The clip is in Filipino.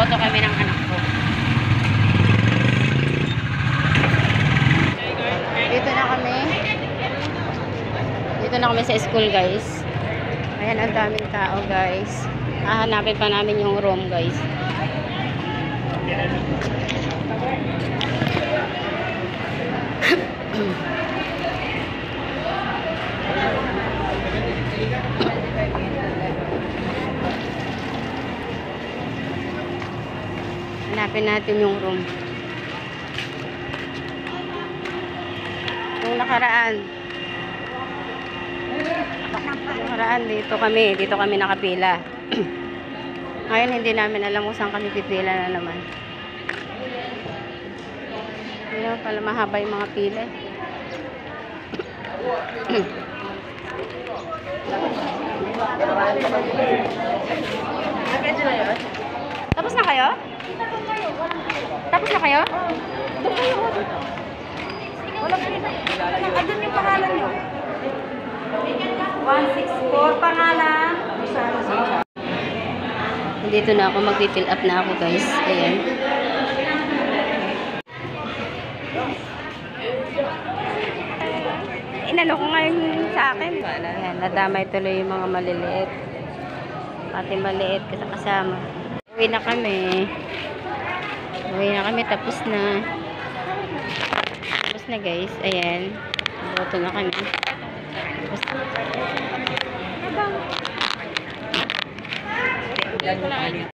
Magboboto kami ng anak ko. Dito na kami. Dito na kami sa school, guys. Ayan, ang daming tao, guys. Hahanapin pa namin yung room, guys. Hanapin natin yung room. Yung nakaraan dito kami nakapila. Ngayon hindi namin alam kung saan kami pipila na naman. Hindi naman pala mahaba yung mga pila. Tapos na kayo? Tapos na kayo? Wala pa rin. Andun yung pangalan nyo. 164 pangalan. Dito na ako, mag-fill up na ako, guys. Ayan. Inano ko ngayon sa akin. Ayan, nadamay tuloy yung mga maliliit. Pati maliit kasama. Uwi na kami. Tapos na. Tapos na, guys. Ayan. Boto na kami. Tapos na.